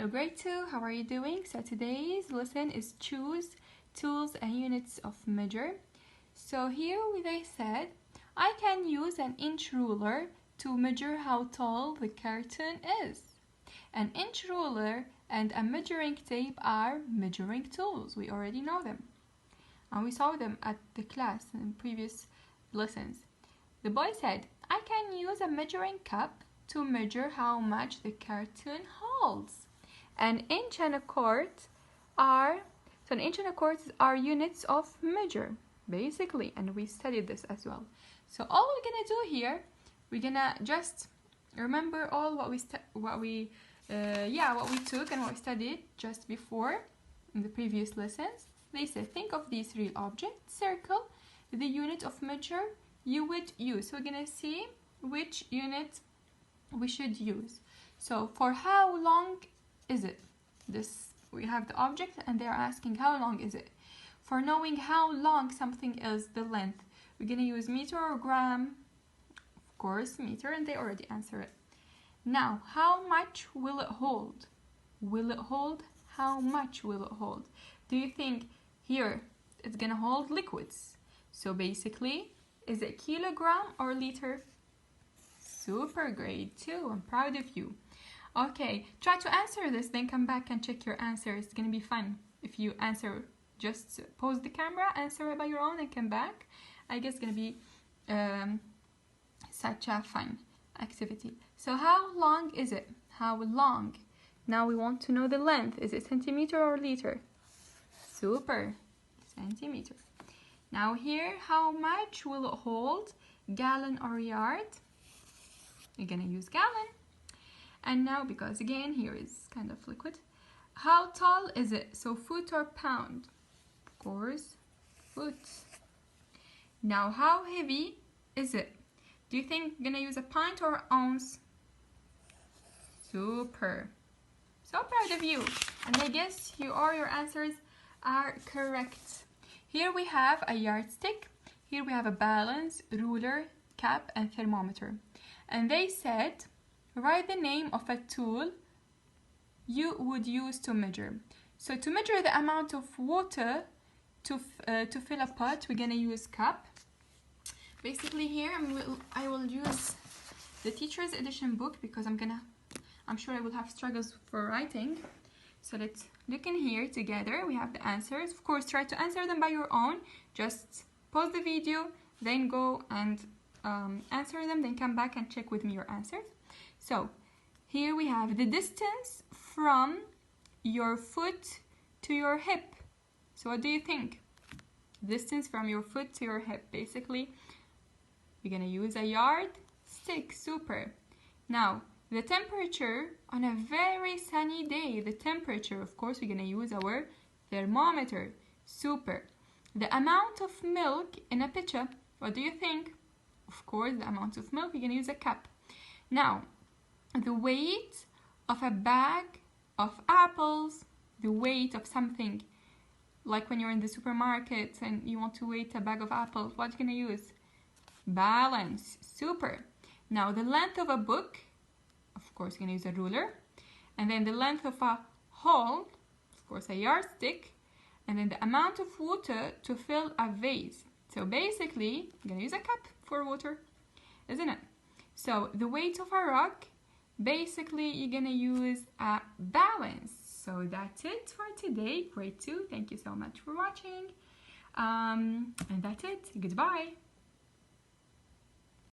So grade 2, how are you doing? So today's lesson is choose tools and units of measure. So here they said, I can use an inch ruler to measure how tall the curtain is. An inch ruler and a measuring tape are measuring tools. We already know them. And we saw them at the class in previous lessons. The boy said, I can use a measuring cup to measure how much the curtain holds. An inch and a quart are units of measure, basically, and we studied this as well. So all we're gonna do here, we're gonna just remember all what we took and what we studied just before in the previous lessons. They said, think of these real objects, circle the unit of measure you would use. So we're gonna see which unit we should use. So for how long is it? We have the object and they're asking how long is it. For knowing how long something is, the length, we're gonna use meter or gram. Of course, meter, and they already answer it. Now, how much will it hold? Will it hold? How much will it hold? Do you think here it's gonna hold liquids? So basically, is it kilogram or liter? Super, grade 2. I'm proud of you. Okay, try to answer this, then come back and check your answer. It's gonna be fun. If you answer, just pause the camera, answer it by your own, and come back. I guess it's gonna be such a fun activity. So how long is it? How long? Now we want to know the length. Is it centimeter or liter? Super, centimeter. Now here, how much will it hold? Gallon or yard? You're gonna use gallon. And now, because again, here is kind of liquid. How tall is it? So foot or pound? Of course, foot. Now, how heavy is it? Do you think you're gonna use a pint or ounce? Super. So proud of you. And I guess your answers are correct. Here we have a yardstick. Here we have a balance, ruler, cap, and thermometer. And they said, write the name of a tool you would use to measure. So to measure the amount of water to fill a pot, we're gonna use cup. Basically here I will use the teacher's edition book because I'm sure I will have struggles for writing. So let's look in here together. We have the answers. Of course, try to answer them by your own. Just pause the video, then go and answer them, then come back and check with me your answers. So here we have the distance from your foot to your hip. So what do you think? Distance from your foot to your hip. Basically, we're gonna use a yardstick. Super. Now, the temperature on a very sunny day. The temperature, of course, we're gonna use our thermometer. Super. The amount of milk in a pitcher. What do you think? Of course, the amount of milk, we're gonna use a cup. Now, the weight of a bag of apples, the weight of something, like when you're in the supermarket and you want to weigh a bag of apples, what are you gonna use? Balance. Super. Now, the length of a book, of course, you're gonna use a ruler. And then the length of a hole, of course, a yardstick. And then the amount of water to fill a vase. So basically, you're gonna use a cup for water, isn't it? So the weight of a rock, basically you're gonna use a balance. So that's it for today, grade 2. Thank you so much for watching. And that's it. Goodbye.